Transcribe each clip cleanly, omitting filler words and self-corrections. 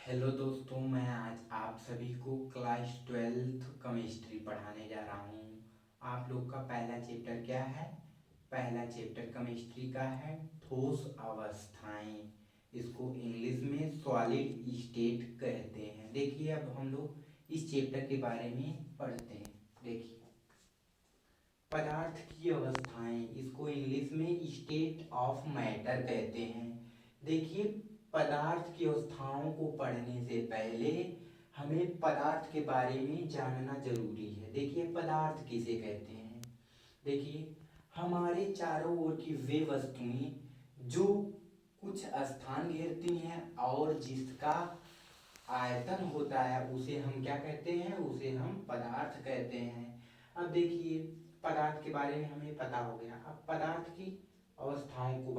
Hello दोस्तों, मैं आज आप सभी को क्लास 12th केमिस्ट्री पढ़ाने जा रहा हूँ। आप लोग का पहला चैप्टर क्या है? पहला चैप्टर केमिस्ट्री का है ठोस अवस्थाएं। इसको इंग्लिश में सॉलिड स्टेट कहते हैं। देखिए, अब हम लोग इस चैप्टर के बारे में पढ़ते हैं। देखिए, पदार्थ की अवस्थाएं, इसको इंग्लिश में स्टेट ऑफ मैटर कहते हैं। देखिए, पदार्थ की अवस्थाओं को पढ़ने से पहले हमें पदार्थ के बारे में जानना जरूरी है। देखिए, पदार्थ किसे कहते हैं? देखिए, हमारे चारों ओर की वे वस्तुएं जो कुछ स्थान घेरती हैं और जिसका आयतन होता है उसे हम क्या कहते हैं? उसे हम पदार्थ कहते हैं। अब देखिए, पदार्थ के बारे में हमें पता हो गया। अब पदार्थ की अवस्थाओं के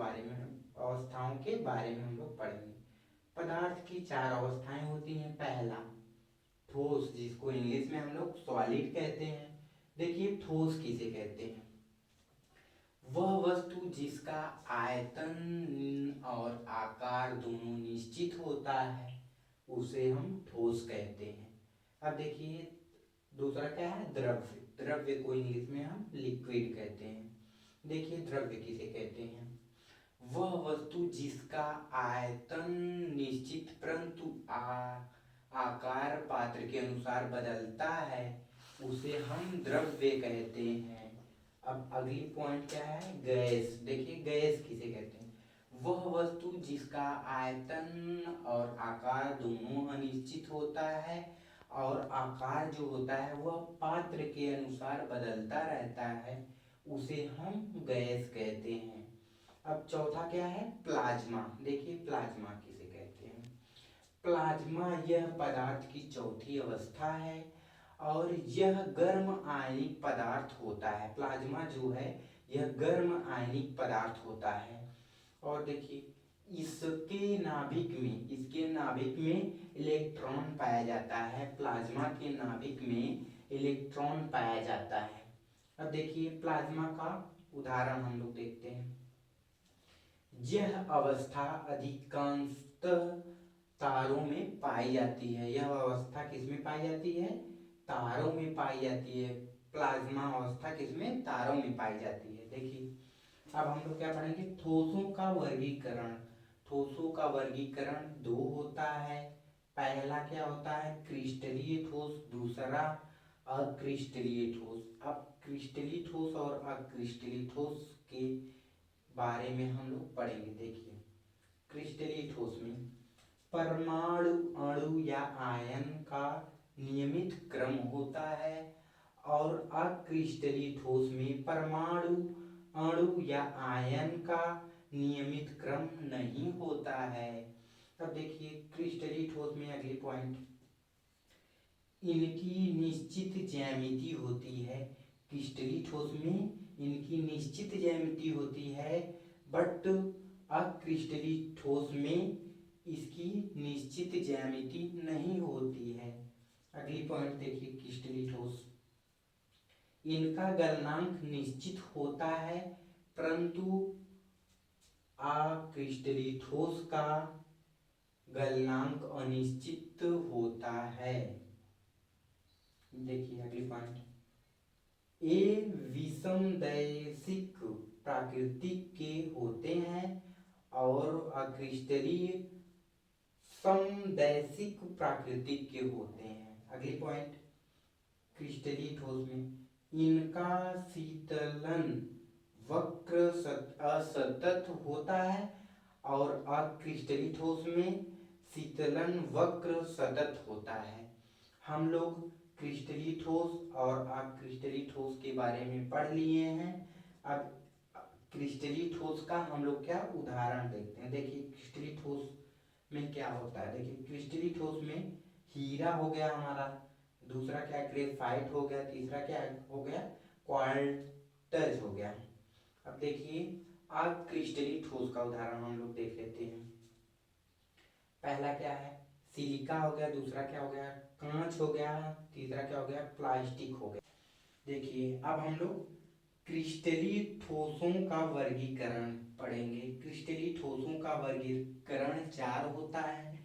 बारे में हम लोग पढ़ेंगे। पदार्थ की चार अवस्थाएं होती हैं। पहला, ठोस, जिसको इंग्लिश में हम लोग सॉलिड कहते हैं। देखिए, ठोस किसे कहते हैं? वह वस्तु जिसका आयतन और आकार दोनों निश्चित होता है उसे हम ठोस कहते हैं। अब देखिए, दूसरा क्या है? द्रव्य। द्रव्य को इंग्लिश में हम लिक्विड कहते हैं। देखिए, द्रव्य किसे कहते हैं? वह वस्तु जिसका आयतन निश्चित परंतु आकार पात्र के अनुसार बदलता है उसे हम द्रव्य कहते हैं। अब अगली पॉइंट क्या है? गैस। देखिए, गैस किसे कहते हैं? वह वस्तु जिसका आयतन और आकार दोनों अनिश्चित होता है और आकार जो होता है वह पात्र के अनुसार बदलता रहता है उसे हम गैस कहते हैं। अब चौथा क्या है? प्लाज्मा। देखिए, प्लाज्मा किसे कहते हैं? प्लाज्मा यह पदार्थ की चौथी अवस्था है और यह गर्म आयनिक पदार्थ होता है। प्लाज्मा जो है यह गर्म आयनिक पदार्थ होता है। और देखिए, इसके नाभिक में इलेक्ट्रॉन पाया जाता है। प्लाज्मा के नाभिक में इलेक्ट्रॉन पाया जाता है। अब देखिए, प्लाज्मा का उदाहरण हम लोग देखते हैं। यह अवस्था अधिकांशतः तारों में पाई जाती है। यह अवस्था किसमें पाई जाती है? तारों में पाई जाती है। प्लाज्मा अवस्था किसमें? तारों में पाई जाती है। देखिए, अब हम लोग क्या पढ़ेंगे? ठोसों का वर्गीकरण। ठोसों का वर्गीकरण दो होता है। पहला क्या होता है? क्रिस्टलीय ठोस। दूसरा अक्रिस्टलीय ठोस। अब क्रिस्टलीय ठोस और अक्रिस्टलीय ठोस के बारे में हम लोग पढ़ेंगे। देखिए, क्रिस्टलीय ठोस में परमाणु, अणु या आयन का नियमित क्रम होता है और अक्रिस्टलीय ठोस में परमाणु, अणु या आयन का नियमित क्रम नहीं होता है। तब देखिए, क्रिस्टलीय ठोस में अगली पॉइंट, इनकी निश्चित ज्यामिति होती है। क्रिस्टलीय ठोस में इनकी निश्चित ज्यामिति होती है, बट अक्रिस्टलीय ठोस में इसकी निश्चित ज्यामिति नहीं होती है। अगली पॉइंट देखिए, क्रिस्टलीय ठोस, इनका गलनांक निश्चित होता है परंतु अक्रिस्टलीय ठोस का गलनांक अनिश्चित होता है। देखिए, अगली पॉइंट, ये विषमदैशिक प्रकृति के होते हैं और अक्रिस्टलीय समदैशिक प्रकृति के होते हैं। अगली पॉइंट, क्रिस्टलीय ठोस में इनका शीतलन वक्र असतत होता है और अक्रिस्टलीय ठोस में शीतलन वक्र सतत होता है। हम लोग क्रिस्टलीय ठोस और अक्रिस्टलीय ठोस के बारे में पढ़ लिए हैं। अब क्रिस्टलीय ठोस का हम लोग क्या उदाहरण देखते हैं। देखिए, क्रिस्टलीय ठोस में क्या होता है? देखिए, क्रिस्टलीय ठोस में हीरा हो गया हमारा, दूसरा क्या ग्रेफाइट हो गया, तीसरा क्या हो गया? क्वार्ट्ज हो गया। अब देखिए, अक्रिस्टलीय ठोस का उदाहरण हम लोग देख लेते हैं। पहला क्या है? सिलिका हो गया, दूसरा क्या हो गया? कांच हो गया, तीसरा क्या हो गया? प्लास्टिक हो गया। देखिए, अब हम लोग क्रिस्टलीय ठोसों का वर्गीकरण पढ़ेंगे। क्रिस्टलीय ठोसों का वर्गीकरण चार होता है।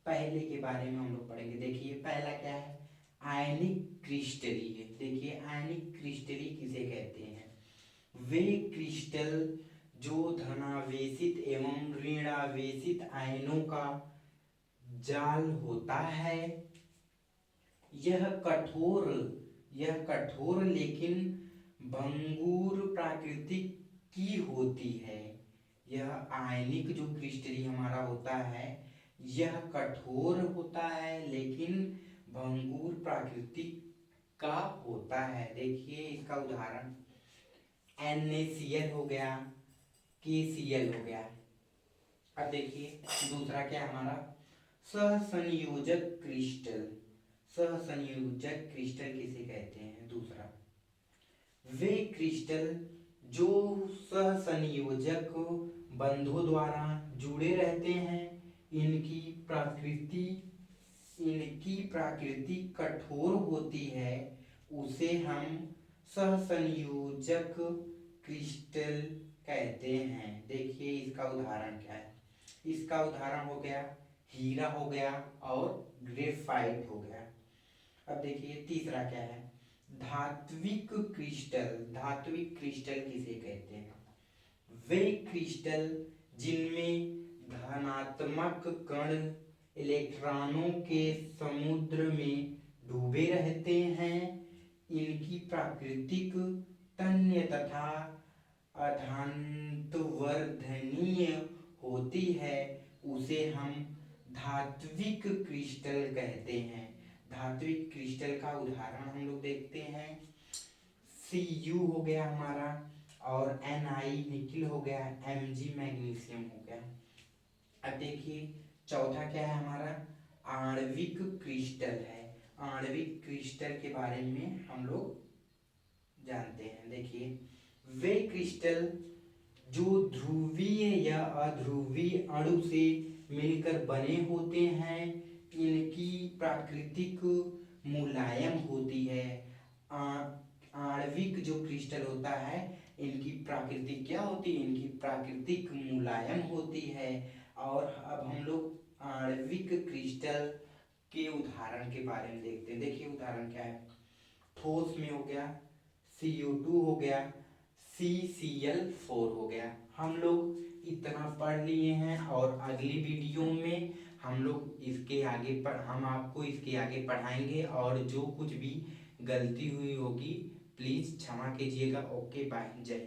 पहले के बारे में हम लोग पढ़ेंगे। देखिए पहला क्या है, आयनिक क्रिस्टली है। देखिए आयनिक क्रिस्टली किसे कहते हैं, वे क्रिस्टल जो धनावेशित एवं ऋणावेशित आयनों का जाल होता है। यह कठोर लेकिन भंगुर प्रकृति की होती है। यह आयनिक जो क्रिस्टली हमारा होता है, यह कठोर होता है लेकिन भंगुर प्रकृति का होता है। देखिए इसका उदाहरण NaCl हो गया, KCl हो गया। अब देखिए दूसरा क्या है हमारा, सहसंयोजक क्रिस्टल। सहसंयोजक क्रिस्टल किसे कहते हैं, दूसरा वे क्रिस्टल जो सहसंयोजक बंधों द्वारा जुड़े रहते हैं। इनकी प्रकृति कठोर होती है, उसे हम सहसंयोजक क्रिस्टल कहते हैं। देखिए इसका उदाहरण क्या है, इसका उदाहरण हो गया हीरा हो गया और ग्रेफाइट हो गया। अब देखिए तीसरा क्या है, धात्विक क्रिस्टल। धात्विक क्रिस्टल किसे कहते हैं, वे क्रिस्टल जिनमें धनात्मक कण इलेक्ट्रॉनों के समुद्र में डूबे रहते हैं। इनकी प्राकृतिक तन्य तथा अधान्तवर्धनीय होती है, उसे हम धात्विक क्रिस्टल कहते हैं। धात्विक क्रिस्टल का उदाहरण हम लोग देखते हैं, Cu हो गया हमारा और Ni निकिल हो गया, Mg मैग्नीशियम हो गया। अब देखिए चौथा क्या है हमारा, आणविक क्रिस्टल है। आणविक क्रिस्टल के बारे में हम लोग जानते हैं। देखिए वे क्रिस्टल जो ध्रुवीय या अध्रुवीय अणु से मिलकर बने होते हैं। इनकी प्राकृतिक मुलायम होती है। आणविक जो क्रिस्टल होता है, इनकी प्रकृति क्या होती है, इनकी प्राकृतिक मुलायम होती है। और अब हम लोग आणविक क्रिस्टल के उदाहरण के बारे में देखते हैं। देखिए उदाहरण क्या है, ठोस में हो गया CO2 हो गया, CCl4 हो गया। हम लोग इतना पढ़ लिए हैं और अगली वीडियो में हम आपको इसके आगे पढ़ाएंगे और जो कुछ भी गलती हुई होगी प्लीज़ क्षमा कीजिएगा। ओके बाय, जय।